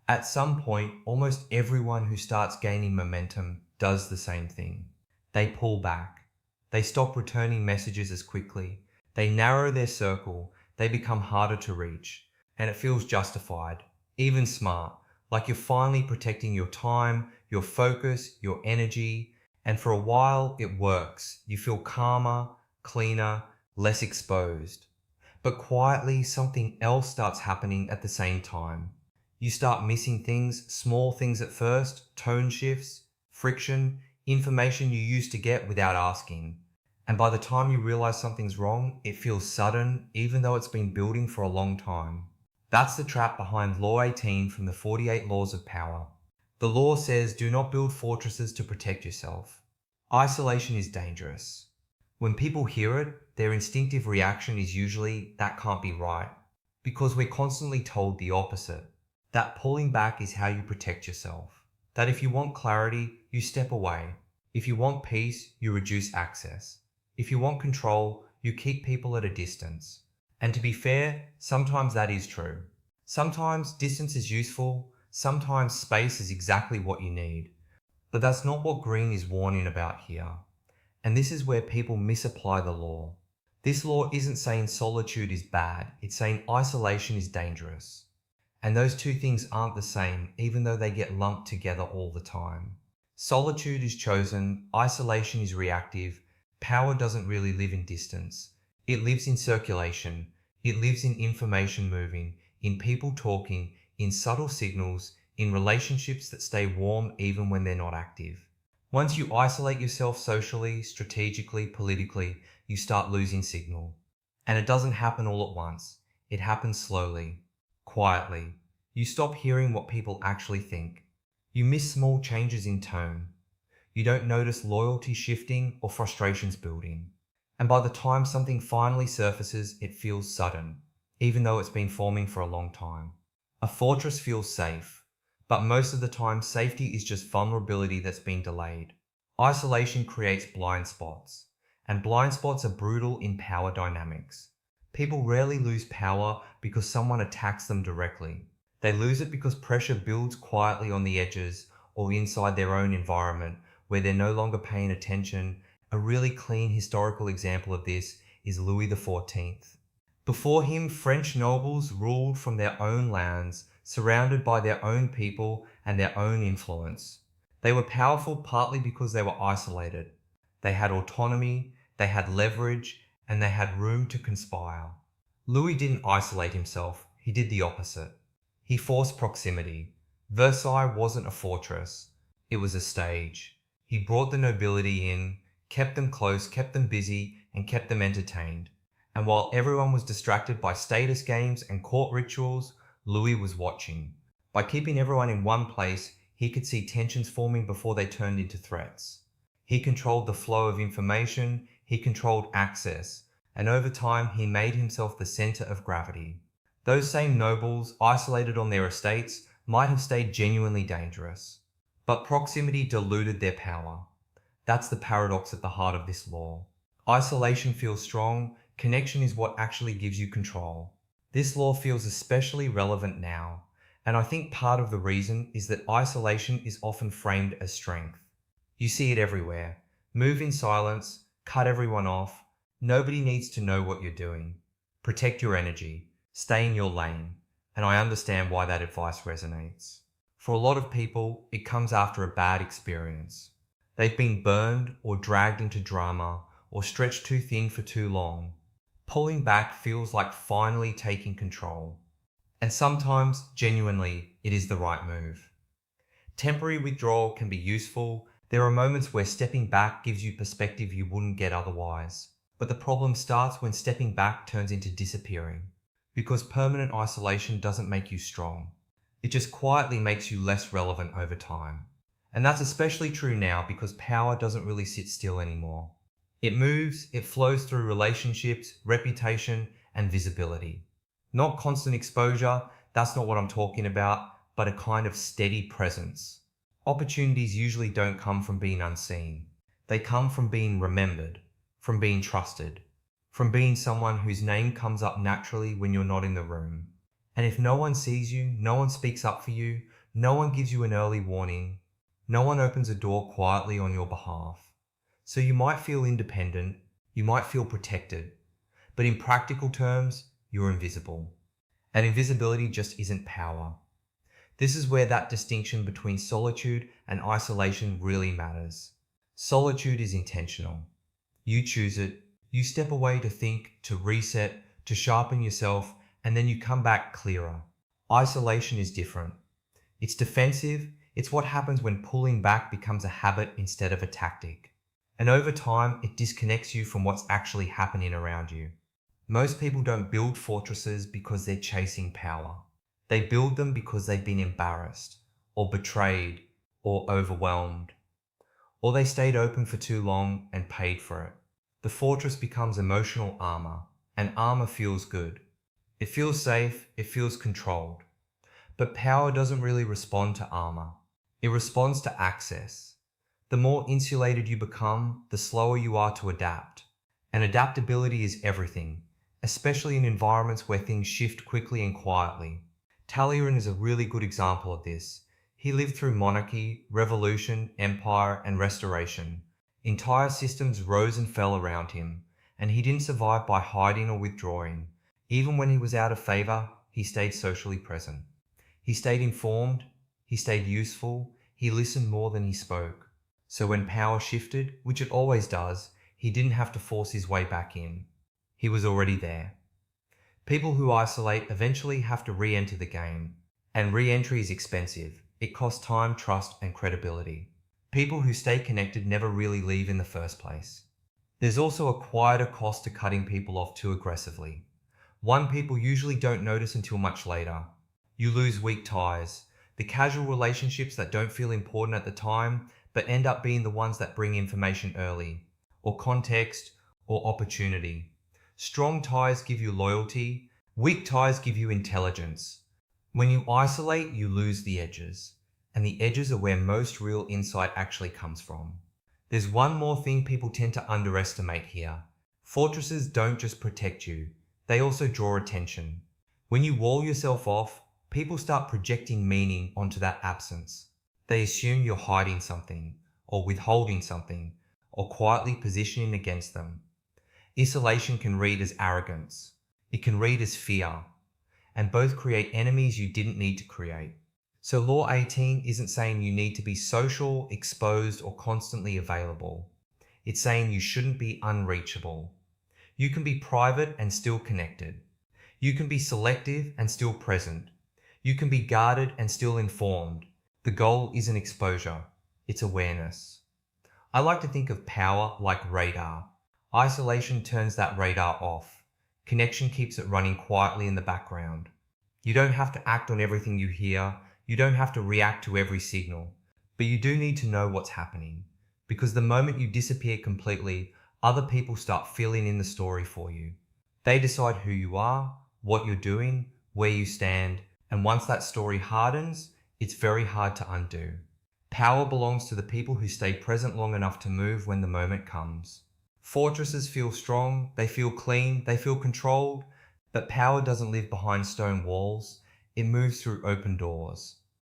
At some point, almost everyone who starts gaining momentum does the same thing. They pull back. They stop returning messages as quickly. They narrow their circle. They become harder to reach. And it feels justified, even smart, like you're finally protecting your time, your focus, your energy. And for a while, it works. You feel calmer, cleaner, less exposed. But quietly, something else starts happening at the same time. You start missing things, small things at first, tone shifts, friction, information you used to get without asking. And by the time you realize something's wrong, it feels sudden, even though it's been building for a long time. That's the trap behind Law 18 from the 48 Laws of Power. The law says do not build fortresses to protect yourself. Isolation is dangerous. When people hear it, their instinctive reaction is usually, that can't be right, because we're constantly told the opposite. That pulling back is how you protect yourself. That if you want clarity, you step away. If you want peace, you reduce access. If you want control, you keep people at a distance. And to be fair, sometimes that is true. Sometimes distance is useful, sometimes space is exactly what you need. But that's not what Greene is warning about here. And this is where people misapply the law. This law isn't saying solitude is bad, it's saying isolation is dangerous. And those two things aren't the same, even though they get lumped together all the time. Solitude is chosen, isolation is reactive, power doesn't really live in distance. It lives in circulation, it lives in information moving, in people talking, in subtle signals, in relationships that stay warm even when they're not active. Once you isolate yourself socially, strategically, politically, you start losing signal. And it doesn't happen all at once. It happens slowly, quietly. You stop hearing what people actually think. You miss small changes in tone. You don't notice loyalty shifting or frustrations building. And by the time something finally surfaces, it feels sudden, even though it's been forming for a long time. A fortress feels safe, but most of the time safety is just vulnerability that's been delayed. Isolation creates blind spots, and blind spots are brutal in power dynamics. People rarely lose power because someone attacks them directly. They lose it because pressure builds quietly on the edges or inside their own environment where they're no longer paying attention. A really clean historical example of this is Louis XIV. Before him, French nobles ruled from their own lands, surrounded by their own people and their own influence. They were powerful partly because they were isolated. They had autonomy, they had leverage, and they had room to conspire. Louis didn't isolate himself, he did the opposite. He forced proximity. Versailles wasn't a fortress, it was a stage. He brought the nobility in, kept them close, kept them busy, and kept them entertained. And while everyone was distracted by status games and court rituals, Louis was watching. By keeping everyone in one place, he could see tensions forming before they turned into threats. He controlled the flow of information, he controlled access, and over time he made himself the center of gravity. Those same nobles, isolated on their estates, might have stayed genuinely dangerous. But proximity diluted their power. That's the paradox at the heart of this law. Isolation feels strong, connection is what actually gives you control. This law feels especially relevant now, and I think part of the reason is that isolation is often framed as strength. You see it everywhere. Move in silence, cut everyone off, nobody needs to know what you're doing. Protect your energy. Stay in your lane, and I understand why that advice resonates. For a lot of people, it comes after a bad experience. They've been burned or dragged into drama or stretched too thin for too long. Pulling back feels like finally taking control. And sometimes, genuinely, it is the right move. Temporary withdrawal can be useful. There are moments where stepping back gives you perspective you wouldn't get otherwise. But the problem starts when stepping back turns into disappearing. Because permanent isolation doesn't make you strong. It just quietly makes you less relevant over time. And that's especially true now because power doesn't really sit still anymore. It moves, it flows through relationships, reputation, and visibility. Not constant exposure, that's not what I'm talking about, but a kind of steady presence. Opportunities usually don't come from being unseen. They come from being remembered, from being trusted, from being someone whose name comes up naturally when you're not in the room. And if no one sees you, no one speaks up for you, no one gives you an early warning, no one opens a door quietly on your behalf. So you might feel independent, you might feel protected, but in practical terms, you're invisible. And invisibility just isn't power. This is where that distinction between solitude and isolation really matters. Solitude is intentional. You choose it, you step away to think, to reset, to sharpen yourself, and then you come back clearer. Isolation is different. It's defensive, it's what happens when pulling back becomes a habit instead of a tactic. And over time, it disconnects you from what's actually happening around you. Most people don't build fortresses because they're chasing power. They build them because they've been embarrassed, or betrayed, or overwhelmed. Or they stayed open for too long and paid for it. The fortress becomes emotional armor, and armor feels good. It feels safe, it feels controlled. But power doesn't really respond to armor. It responds to access. The more insulated you become, the slower you are to adapt. And adaptability is everything, especially in environments where things shift quickly and quietly. Talleyrand is a really good example of this. He lived through monarchy, revolution, empire, and restoration. Entire systems rose and fell around him, and he didn't survive by hiding or withdrawing. Even when he was out of favor, he stayed socially present. He stayed informed, he stayed useful, he listened more than he spoke. So when power shifted, which it always does, he didn't have to force his way back in. He was already there. People who isolate eventually have to re-enter the game, and re-entry is expensive. It costs time, trust, and credibility. People who stay connected never really leave in the first place. There's also a quieter cost to cutting people off too aggressively. One people usually don't notice until much later. You lose weak ties, the casual relationships that don't feel important at the time, but end up being the ones that bring information early, or context, or opportunity. Strong ties give you loyalty, weak ties give you intelligence. When you isolate, you lose the edges, and the edges are where most real insight actually comes from. There's one more thing people tend to underestimate here. Fortresses don't just protect you, they also draw attention. When you wall yourself off, people start projecting meaning onto that absence. They assume you're hiding something, or withholding something, or quietly positioning against them. Isolation can read as arrogance. It can read as fear. And both create enemies you didn't need to create. So Law 18 isn't saying you need to be social, exposed, or constantly available. It's saying you shouldn't be unreachable. You can be private and still connected. You can be selective and still present. You can be guarded and still informed. The goal isn't exposure, it's awareness. I like to think of power like radar. Isolation turns that radar off. Connection keeps it running quietly in the background. You don't have to act on everything you hear. You don't have to react to every signal. But you do need to know what's happening. Because the moment you disappear completely, other people start filling in the story for you. They decide who you are, what you're doing, where you stand, and once that story hardens, it's very hard to undo. Power belongs to the people who stay present long enough to move when the moment comes. Fortresses feel strong, they feel clean, they feel controlled, but power doesn't live behind stone walls, it moves through open doors.